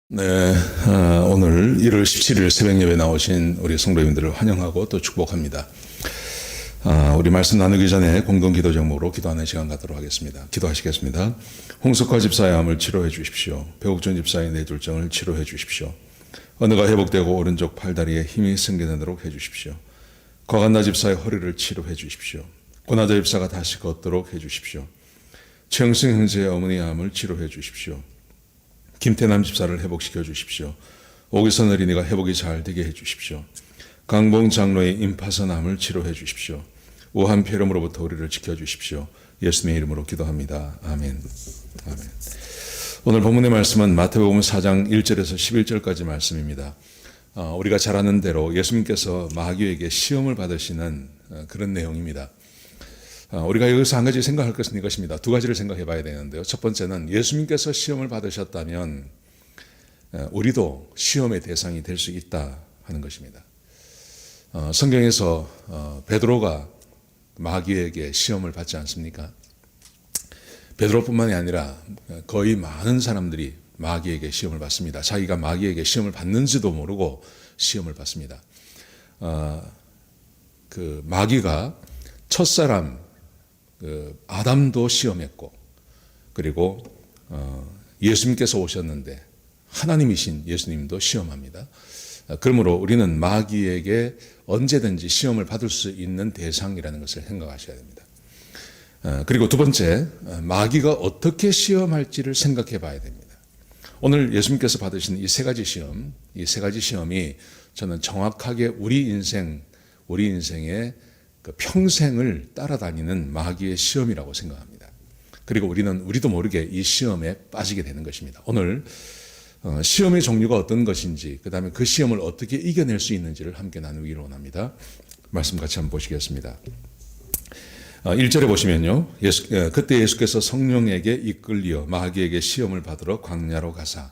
네, 오늘 1월 17일 새벽 예배 나오신 우리 성도님들을 환영하고 또 축복합니다. 우리 말씀 나누기 전에 공동 기도 제목으로 기도하는 시간 갖도록 하겠습니다. 기도하시겠습니다. 홍석화 집사의 암을 치료해 주십시오. 배옥준 집사의 뇌졸중을 치료해 주십시오. 언어가 회복되고 오른쪽 팔다리에 힘이 생기도록 해 주십시오. 과간나 집사의 허리를 치료해 주십시오. 고나자 집사가 다시 걷도록 해 주십시오. 최영승 형제의 어머니 암을 치료해 주십시오. 김태남 집사를 회복시켜 주십시오. 오기선 어린이가 회복이 잘 되게 해 주십시오. 강봉 장로의 임파선암을 치료해 주십시오. 우한 폐렴으로부터 우리를 지켜 주십시오. 예수님의 이름으로 기도합니다. 아멘. 아멘. 오늘 본문의 말씀은 마태복음 4장 1절에서 11절까지 말씀입니다. 우리가 잘 아는 대로 예수님께서 마귀에게 시험을 받으시는 그런 내용입니다. 우리가 여기서 한 가지 생각할 것은 이것입니다. 두 가지를 생각해 봐야 되는데요. 첫 번째는 예수님께서 시험을 받으셨다면 우리도 시험의 대상이 될 수 있다 하는 것입니다. 성경에서 베드로가 마귀에게 시험을 받지 않습니까? 베드로뿐만이 아니라 거의 많은 사람들이 마귀에게 시험을 받습니다. 자기가 마귀에게 시험을 받는지도 모르고 시험을 받습니다. 그 마귀가 첫사람 아담도 시험했고, 그리고 예수님께서 오셨는데 하나님이신 예수님도 시험합니다. 그러므로 우리는 마귀에게 언제든지 시험을 받을 수 있는 대상이라는 것을 생각하셔야 됩니다. 그리고 두 번째, 마귀가 어떻게 시험할지를 생각해 봐야 됩니다. 오늘 예수님께서 받으신 이 세 가지 시험, 이 세 가지 시험이 저는 정확하게 우리 인생의 그 평생을 따라다니는 마귀의 시험이라고 생각합니다. 그리고 우리도 모르게 이 시험에 빠지게 되는 것입니다. 오늘 시험의 종류가 어떤 것인지, 그 다음에 그 시험을 어떻게 이겨낼 수 있는지를 함께 나누기를 원합니다. 말씀 같이 한번 보시겠습니다. 1절에 보시면요, 그때 예수께서 성령에게 이끌려 마귀에게 시험을 받으러 광야로 가사.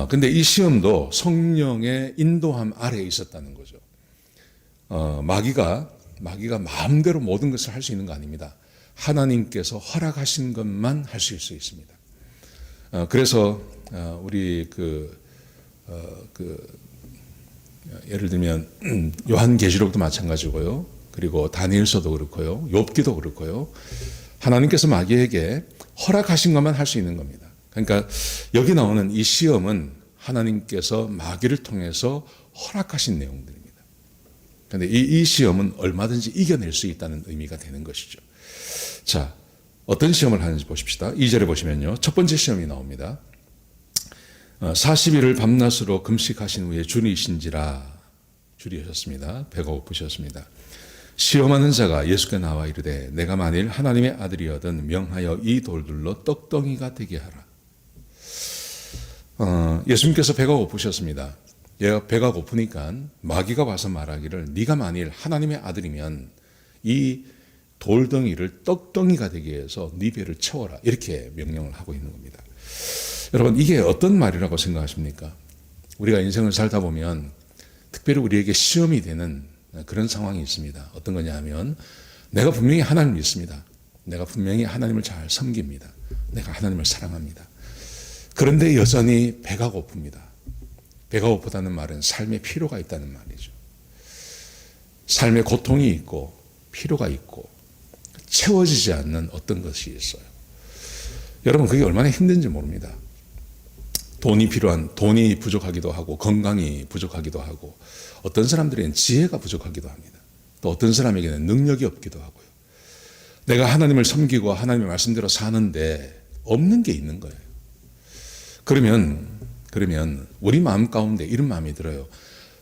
근데 이 시험도 성령의 인도함 아래에 있었다는 거죠. 마귀가 마음대로 모든 것을 할 수 있는 거 아닙니다. 하나님께서 허락하신 것만 할 수 있습니다. 그래서 우리 예를 들면 요한계시록도 마찬가지고요. 그리고 다니엘서도 그렇고요. 욥기도 그렇고요. 하나님께서 마귀에게 허락하신 것만 할 수 있는 겁니다. 그러니까 여기 나오는 이 시험은 하나님께서 마귀를 통해서 허락하신 내용들입니다. 그런데 이 시험은 얼마든지 이겨낼 수 있다는 의미가 되는 것이죠. 자, 어떤 시험을 하는지 보십시다. 2절에 보시면요, 첫 번째 시험이 나옵니다. 40일을 밤낮으로 금식하신 후에 줄이신지라, 줄이셨습니다. 배가 고프셨습니다. 시험하는 자가 예수께 나와 이르되 내가 만일 하나님의 아들이거든 명하여 이 돌들로 떡덩이가 되게 하라. 예수님께서 배가 고프셨습니다. 배가 고프니까 마귀가 와서 말하기를 네가 만일 하나님의 아들이면 이 돌덩이를 떡덩이가 되게 해서 네 배를 채워라, 이렇게 명령을 하고 있는 겁니다. 여러분, 이게 어떤 말이라고 생각하십니까? 우리가 인생을 살다 보면 특별히 우리에게 시험이 되는 그런 상황이 있습니다. 어떤 거냐 하면 내가 분명히 하나님을 믿습니다. 내가 분명히 하나님을 잘 섬깁니다. 내가 하나님을 사랑합니다. 그런데 여전히 배가 고픕니다. 배가 고프다는 말은 삶에 피로가 있다는 말이죠. 삶에 고통이 있고 피로가 있고 채워지지 않는 어떤 것이 있어요. 여러분, 그게 얼마나 힘든지 모릅니다. 돈이 부족하기도 하고 건강이 부족하기도 하고 어떤 사람들에게는 지혜가 부족하기도 합니다. 또 어떤 사람에게는 능력이 없기도 하고요. 내가 하나님을 섬기고 하나님의 말씀대로 사는데 없는 게 있는 거예요. 그러면 우리 마음 가운데 이런 마음이 들어요.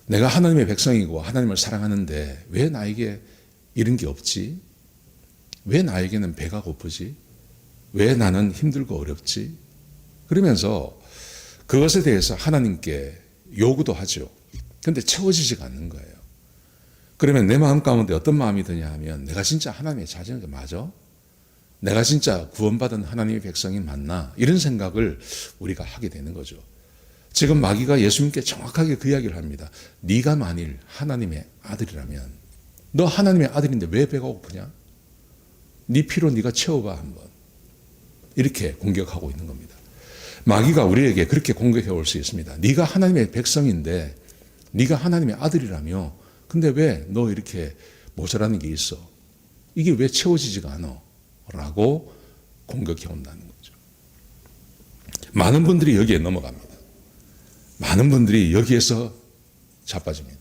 내가 하나님의 백성이고 하나님을 사랑하는데 왜 나에게 이런 게 없지? 왜 나에게는 배가 고프지? 왜 나는 힘들고 어렵지? 그러면서 그것에 대해서 하나님께 요구도 하죠. 그런데 채워지지가 않는 거예요. 그러면 내 마음 가운데 어떤 마음이 드냐 하면 내가 진짜 하나님의 자녀가 맞아? 내가 진짜 구원받은 하나님의 백성이 맞나? 이런 생각을 우리가 하게 되는 거죠. 지금 마귀가 예수님께 정확하게 그 이야기를 합니다. 네가 만일 하나님의 아들이라면, 너 하나님의 아들인데 왜 배가 고프냐? 네 피로 네가 채워봐 한번. 이렇게 공격하고 있는 겁니다. 마귀가 우리에게 그렇게 공격해 올 수 있습니다. 네가 하나님의 백성인데, 네가 하나님의 아들이라며, 근데 왜 너 이렇게 모자라는 게 있어? 이게 왜 채워지지가 않아? 라고 공격해 온다는 거죠. 많은 분들이 여기에 넘어갑니다. 많은 분들이 여기에서 자빠집니다.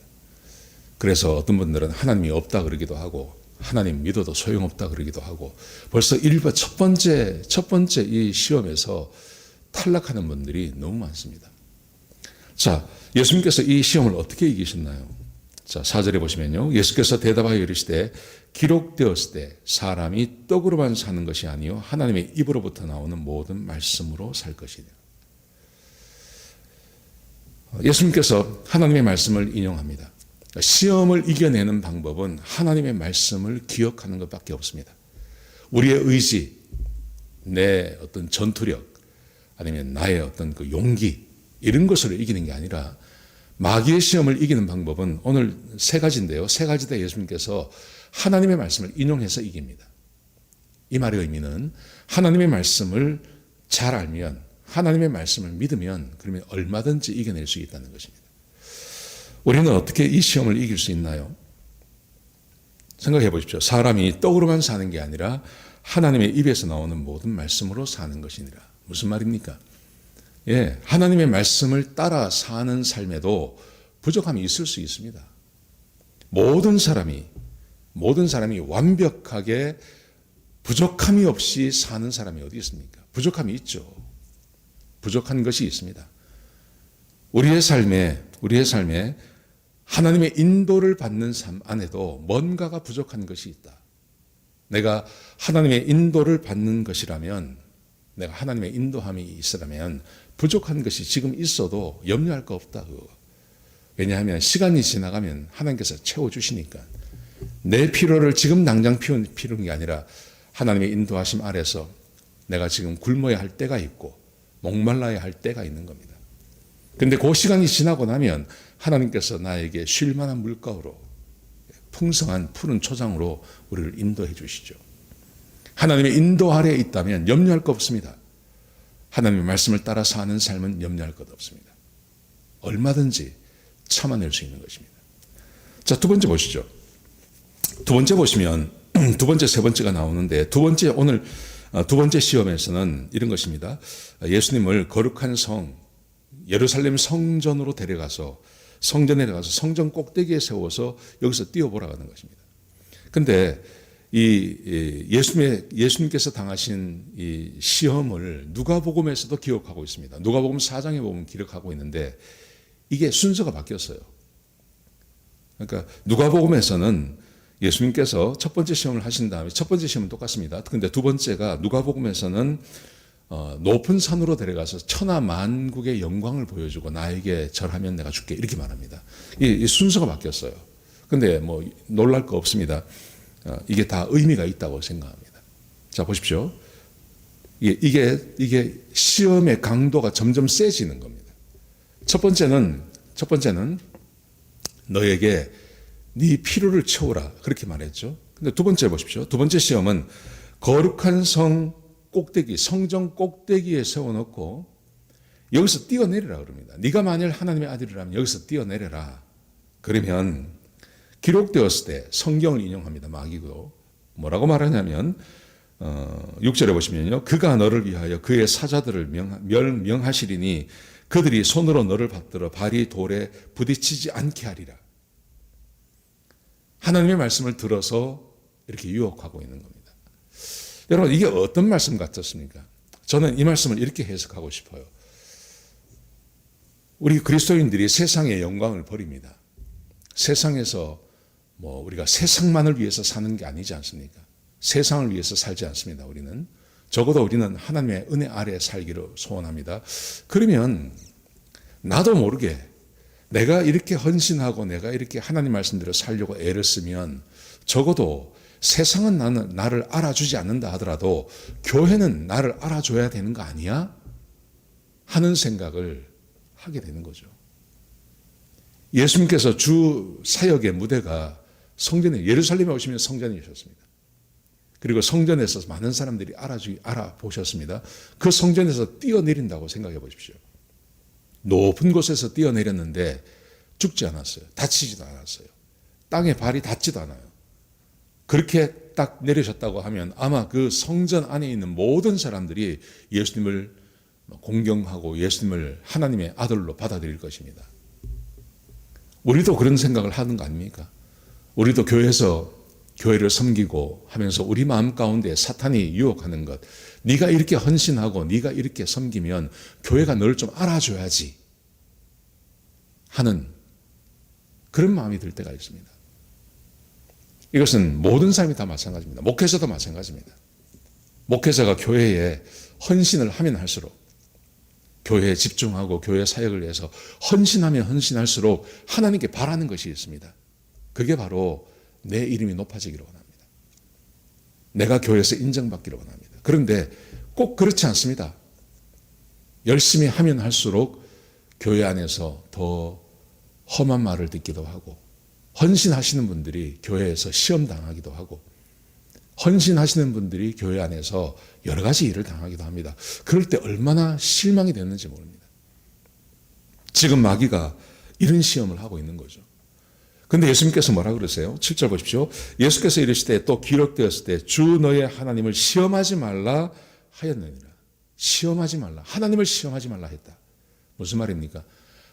그래서 어떤 분들은 하나님이 없다 그러기도 하고, 하나님 믿어도 소용없다 그러기도 하고, 벌써 첫 번째 이 시험에서 탈락하는 분들이 너무 많습니다. 자, 예수님께서 이 시험을 어떻게 이기셨나요? 자, 4절에 보시면요. 예수께서 대답하여 이르시되 기록되었을 때 사람이 떡으로만 사는 것이 아니요 하나님의 입으로부터 나오는 모든 말씀으로 살 것이냐. 예수님께서 하나님의 말씀을 인용합니다. 시험을 이겨내는 방법은 하나님의 말씀을 기억하는 것밖에 없습니다. 우리의 의지, 내 어떤 전투력, 아니면 나의 어떤 그 용기, 이런 것으로 이기는 게 아니라 마귀의 시험을 이기는 방법은 오늘 세 가지인데요. 세 가지 다 예수님께서 하나님의 말씀을 인용해서 이깁니다. 이 말의 의미는 하나님의 말씀을 잘 알면, 하나님의 말씀을 믿으면 그러면 얼마든지 이겨낼 수 있다는 것입니다. 우리는 어떻게 이 시험을 이길 수 있나요? 생각해 보십시오. 사람이 떡으로만 사는 게 아니라 하나님의 입에서 나오는 모든 말씀으로 사는 것이니라. 무슨 말입니까? 예, 하나님의 말씀을 따라 사는 삶에도 부족함이 있을 수 있습니다. 모든 사람이 완벽하게 부족함이 없이 사는 사람이 어디 있습니까? 부족함이 있죠. 부족한 것이 있습니다. 우리의 삶에 하나님의 인도를 받는 삶 안에도 뭔가가 부족한 것이 있다. 내가 하나님의 인도를 받는 것이라면, 내가 하나님의 인도함이 있으라면 부족한 것이 지금 있어도 염려할 거 없다. 왜냐하면 시간이 지나가면 하나님께서 채워주시니까. 내 필요를 지금 당장 피우는 게 아니라 하나님의 인도하심 아래서 내가 지금 굶어야 할 때가 있고 목말라야 할 때가 있는 겁니다. 그런데 그 시간이 지나고 나면 하나님께서 나에게 쉴 만한 물가로, 풍성한 푸른 초장으로 우리를 인도해 주시죠. 하나님의 인도 아래에 있다면 염려할 거 없습니다. 하나님의 말씀을 따라 사는 삶은 염려할 것 없습니다. 얼마든지 참아낼 수 있는 것입니다. 자, 두 번째 보시죠. 두 번째 보시면 두 번째, 세 번째가 나오는데, 오늘 두 번째 시험에서는 이런 것입니다. 예수님을 거룩한 성, 예루살렘 성전으로 데려가서 성전에 가서 성전 꼭대기에 세워서 여기서 뛰어보라고 하는 것입니다. 근데 예수님께서 당하신 이 시험을 누가복음에서도 기록하고 있습니다. 누가복음 4장에 보면 기록하고 있는데 이게 순서가 바뀌었어요. 그러니까 누가복음에서는 예수님께서 첫 번째 시험을 하신 다음에, 첫 번째 시험은 똑같습니다. 근데 두 번째가 누가복음에서는 높은 산으로 데려가서 천하 만국의 영광을 보여주고 나에게 절하면 내가 줄게, 이렇게 말합니다. 이 순서가 바뀌었어요. 근데 뭐 놀랄 거 없습니다. 이게 다 의미가 있다고 생각합니다. 자, 보십시오. 이게 시험의 강도가 점점 세지는 겁니다. 첫 번째는 너에게 네 필요를 채우라, 그렇게 말했죠. 근데 두 번째 보십시오. 두 번째 시험은 거룩한 성 꼭대기, 성전 꼭대기에 세워놓고 여기서 뛰어내리라 그럽니다. 네가 만일 하나님의 아들이라면 여기서 뛰어내려라. 그러면 기록되었을 때, 성경을 인용합니다. 마귀도 뭐라고 말하냐면 6절에 보시면요, 그가 너를 위하여 그의 사자들을 명하시리니 그들이 손으로 너를 받들어 발이 돌에 부딪히지 않게 하리라. 하나님의 말씀을 들어서 이렇게 유혹하고 있는 겁니다. 여러분, 이게 어떤 말씀 같았습니까? 저는 이 말씀을 이렇게 해석하고 싶어요. 우리 그리스도인들이 세상의 영광을 버립니다. 세상에서 우리가 세상만을 위해서 사는 게 아니지 않습니까? 세상을 위해서 살지 않습니다. 적어도 우리는 하나님의 은혜 아래 살기를 소원합니다. 그러면 나도 모르게 내가 이렇게 헌신하고 내가 이렇게 하나님 말씀대로 살려고 애를 쓰면 적어도 세상은 나를 알아주지 않는다 하더라도 교회는 나를 알아줘야 되는 거 아니야? 하는 생각을 하게 되는 거죠. 예수님께서 주 사역의 무대가 성전에, 예루살렘에 오시면 성전이셨습니다. 그리고 성전에서 많은 사람들이 알아보셨습니다. 그 성전에서 뛰어내린다고 생각해 보십시오. 높은 곳에서 뛰어내렸는데 죽지 않았어요. 다치지도 않았어요. 땅에 발이 닿지도 않아요. 그렇게 딱 내리셨다고 하면 아마 그 성전 안에 있는 모든 사람들이 예수님을 공경하고 예수님을 하나님의 아들로 받아들일 것입니다. 우리도 그런 생각을 하는 거 아닙니까? 우리도 교회에서 교회를 섬기고 하면서 우리 마음 가운데 사탄이 유혹하는 것, 네가 이렇게 헌신하고 네가 이렇게 섬기면 교회가 너를 좀 알아줘야지 하는 그런 마음이 들 때가 있습니다. 이것은 모든 사람이 다 마찬가지입니다. 목회자도 마찬가지입니다. 목회자가 교회에 헌신을 하면 할수록, 교회에 집중하고 교회 사역을 위해서 헌신하면 헌신할수록 하나님께 바라는 것이 있습니다. 그게 바로 내 이름이 높아지기를 원합니다. 내가 교회에서 인정받기를 원합니다. 그런데 꼭 그렇지 않습니다. 열심히 하면 할수록 교회 안에서 더 험한 말을 듣기도 하고, 헌신하시는 분들이 교회에서 시험 당하기도 하고, 헌신하시는 분들이 교회 안에서 여러 가지 일을 당하기도 합니다. 그럴 때 얼마나 실망이 됐는지 모릅니다. 지금 마귀가 이런 시험을 하고 있는 거죠. 근데 예수님께서 뭐라 그러세요? 7절 보십시오. 예수께서 이르시되 또 기록되었을 때 주 너의 하나님을 시험하지 말라 하였느니라. 시험하지 말라. 하나님을 시험하지 말라 했다. 무슨 말입니까?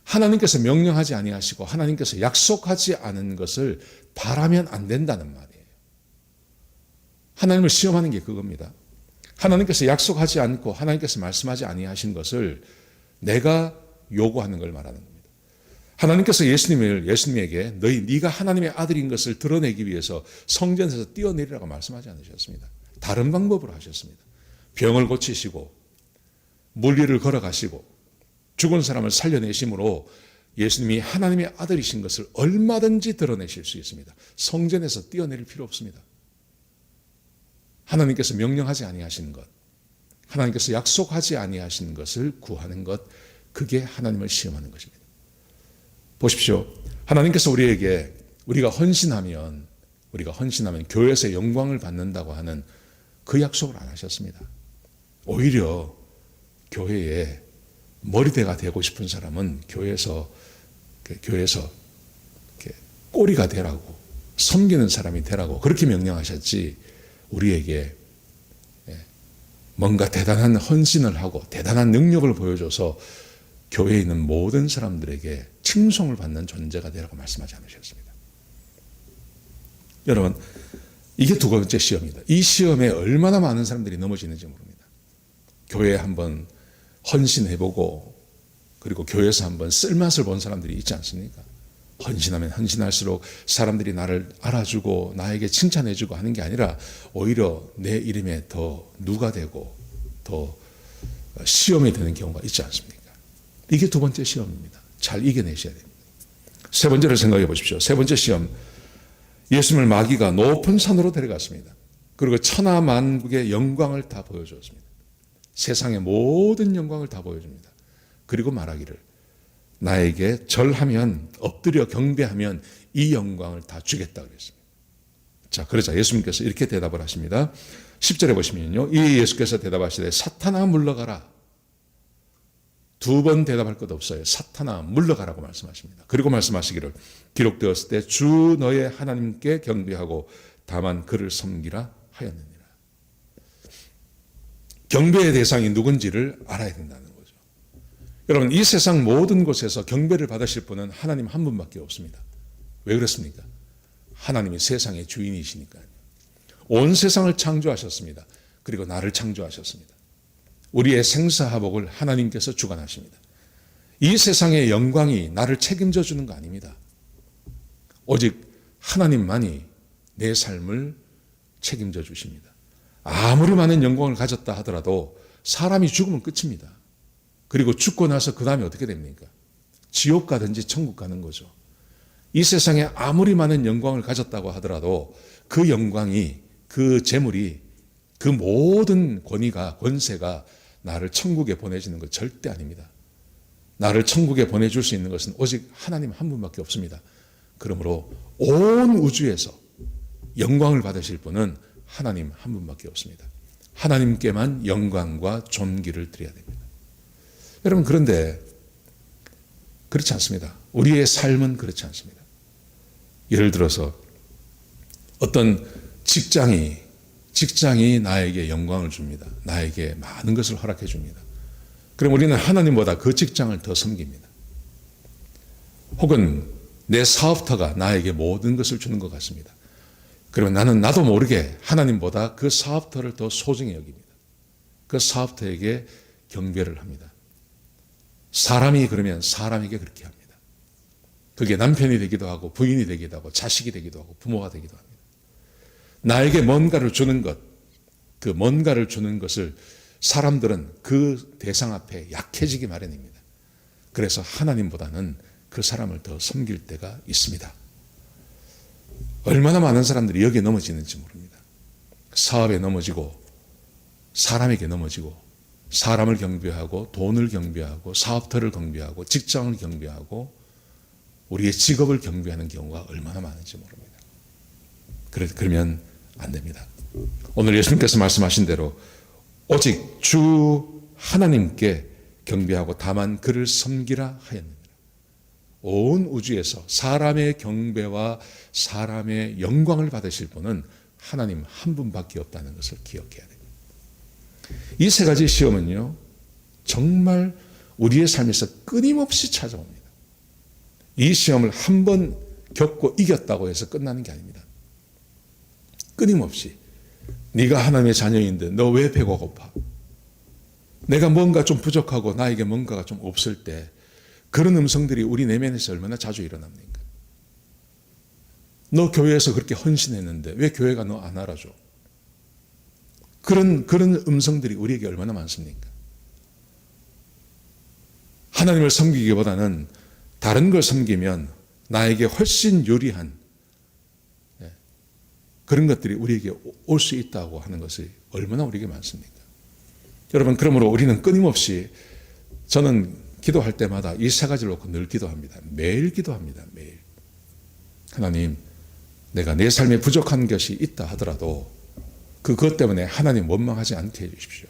하나님께서 명령하지 아니하시고 하나님께서 약속하지 않은 것을 바라면 안 된다는 말이에요. 하나님을 시험하는 게 그겁니다. 하나님께서 약속하지 않고 하나님께서 말씀하지 아니하신 것을 내가 요구하는 걸 말하는 겁니다. 하나님께서 예수님에게 네가 하나님의 아들인 것을 드러내기 위해서 성전에서 뛰어내리라고 말씀하지 않으셨습니다. 다른 방법으로 하셨습니다. 병을 고치시고 물리를 걸어가시고 죽은 사람을 살려내심으로 예수님이 하나님의 아들이신 것을 얼마든지 드러내실 수 있습니다. 성전에서 뛰어내릴 필요 없습니다. 하나님께서 명령하지 아니하신 것, 하나님께서 약속하지 아니하신 것을 구하는 것, 그게 하나님을 시험하는 것입니다. 보십시오. 하나님께서 우리가 헌신하면 교회에서 영광을 받는다고 하는 그 약속을 안 하셨습니다. 오히려 교회에 머리대가 되고 싶은 사람은 교회에서 꼬리가 되라고, 섬기는 사람이 되라고 그렇게 명령하셨지, 우리에게 뭔가 대단한 헌신을 하고 대단한 능력을 보여줘서 교회에 있는 모든 사람들에게 칭송을 받는 존재가 되라고 말씀하지 않으셨습니다. 여러분, 이게 두 번째 시험이다. 이 시험에 얼마나 많은 사람들이 넘어지는지 모릅니다. 교회에 한번 헌신해보고 그리고 교회에서 한번 쓸맛을 본 사람들이 있지 않습니까? 헌신하면 헌신할수록 사람들이 나를 알아주고 나에게 칭찬해주고 하는 게 아니라 오히려 내 이름에 더 누가 되고 더 시험이 되는 경우가 있지 않습니까? 이게 두 번째 시험입니다. 잘 이겨내셔야 됩니다. 세 번째를 생각해 보십시오. 세 번째 시험, 예수님을 마귀가 높은 산으로 데려갔습니다. 그리고 천하만국의 영광을 다 보여주었습니다. 세상의 모든 영광을 다 보여줍니다. 그리고 말하기를 나에게 절하면, 엎드려 경배하면 이 영광을 다 주겠다 그랬습니다. 자, 그러자 예수님께서 이렇게 대답을 하십니다. 10절에 보시면요, 이 예수께서 대답하시되 사탄아 물러가라. 두 번 대답할 것 없어요. 사탄아 물러가라고 말씀하십니다. 그리고 말씀하시기를 기록되었을 때 주 너의 하나님께 경배하고 다만 그를 섬기라 하였느니라. 경배의 대상이 누군지를 알아야 된다는 거죠. 여러분, 이 세상 모든 곳에서 경배를 받으실 분은 하나님 한 분밖에 없습니다. 왜 그렇습니까? 하나님이 세상의 주인이시니까요. 온 세상을 창조하셨습니다. 그리고 나를 창조하셨습니다. 우리의 생사화복을 하나님께서 주관하십니다. 이 세상의 영광이 나를 책임져 주는 거 아닙니다. 오직 하나님만이 내 삶을 책임져 주십니다. 아무리 많은 영광을 가졌다 하더라도 사람이 죽으면 끝입니다. 그리고 죽고 나서 그 다음에 어떻게 됩니까? 지옥 가든지 천국 가는 거죠. 이 세상에 아무리 많은 영광을 가졌다고 하더라도 그 영광이, 그 재물이, 그 모든 권세가 나를 천국에 보내주는 것 절대 아닙니다. 나를 천국에 보내줄 수 있는 것은 오직 하나님 한 분밖에 없습니다. 그러므로 온 우주에서 영광을 받으실 분은 하나님 한 분밖에 없습니다. 하나님께만 영광과 존귀를 드려야 됩니다. 여러분, 그런데 그렇지 않습니다. 우리의 삶은 그렇지 않습니다. 예를 들어서 어떤 직장이 나에게 영광을 줍니다. 나에게 많은 것을 허락해 줍니다. 그럼 우리는 하나님보다 그 직장을 더 섬깁니다. 혹은 내 사업터가 나에게 모든 것을 주는 것 같습니다. 그러면 나는 나도 모르게 하나님보다 그 사업터를 더 소중히 여깁니다. 그 사업터에게 경배를 합니다. 사람이 그러면 사람에게 그렇게 합니다. 그게 남편이 되기도 하고 부인이 되기도 하고 자식이 되기도 하고 부모가 되기도 합니다. 나에게 뭔가를 주는 것, 그 뭔가를 주는 것을 사람들은 그 대상 앞에 약해지기 마련입니다. 그래서 하나님보다는 그 사람을 더 섬길 때가 있습니다. 얼마나 많은 사람들이 여기에 넘어지는지 모릅니다. 사업에 넘어지고 사람에게 넘어지고 사람을 경배하고 돈을 경배하고 사업터를 경배하고 직장을 경배하고 우리의 직업을 경배하는 경우가 얼마나 많은지 모릅니다. 그러면 안 됩니다. 오늘 예수님께서 말씀하신 대로 오직 주 하나님께 경배하고 다만 그를 섬기라 하였느니라. 온 우주에서 사람의 경배와 사람의 영광을 받으실 분은 하나님 한 분밖에 없다는 것을 기억해야 됩니다. 이 세 가지 시험은요, 정말 우리의 삶에서 끊임없이 찾아옵니다. 이 시험을 한 번 겪고 이겼다고 해서 끝나는 게 아닙니다. 끊임없이 네가 하나님의 자녀인데 너 왜 배가 고파? 내가 뭔가 좀 부족하고 나에게 뭔가가 좀 없을 때 그런 음성들이 우리 내면에서 얼마나 자주 일어납니까? 너 교회에서 그렇게 헌신했는데 왜 교회가 너 안 알아줘? 그런 음성들이 우리에게 얼마나 많습니까? 하나님을 섬기기보다는 다른 걸 섬기면 나에게 훨씬 유리한 그런 것들이 우리에게 올 수 있다고 하는 것이 얼마나 우리에게 많습니까? 여러분, 그러므로 우리는 끊임없이, 저는 기도할 때마다 이 세 가지를 놓고 늘 기도합니다. 매일 기도합니다. 매일. 하나님, 내가 내 삶에 부족한 것이 있다 하더라도 그것 때문에 하나님 원망하지 않게 해주십시오.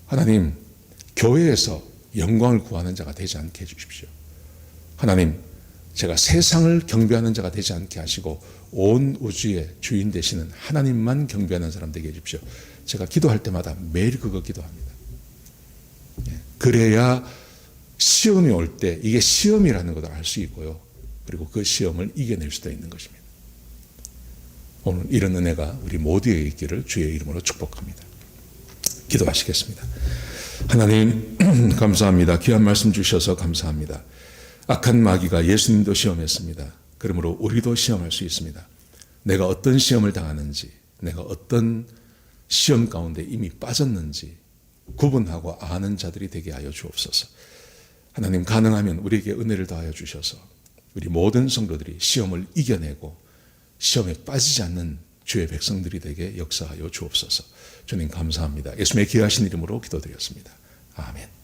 하나님, 교회에서 영광을 구하는 자가 되지 않게 해주십시오. 하나님, 제가 세상을 경배하는 자가 되지 않게 하시고 온 우주의 주인 되시는 하나님만 경배하는 사람 되게 해주십시오. 제가 기도할 때마다 매일 그거 기도합니다. 그래야 시험이 올 때 이게 시험이라는 것을 알 수 있고요. 그리고 그 시험을 이겨낼 수도 있는 것입니다. 오늘 이런 은혜가 우리 모두에게 있기를 주의 이름으로 축복합니다. 기도하시겠습니다. 하나님, 감사합니다. 귀한 말씀 주셔서 감사합니다. 악한 마귀가 예수님도 시험했습니다. 그러므로 우리도 시험할 수 있습니다. 내가 어떤 시험을 당하는지, 내가 어떤 시험 가운데 이미 빠졌는지 구분하고 아는 자들이 되게 하여 주옵소서. 하나님, 가능하면 우리에게 은혜를 더하여 주셔서 우리 모든 성도들이 시험을 이겨내고 시험에 빠지지 않는 주의 백성들이 되게 역사하여 주옵소서. 주님 감사합니다. 예수님의 귀하신 이름으로 기도드렸습니다. 아멘.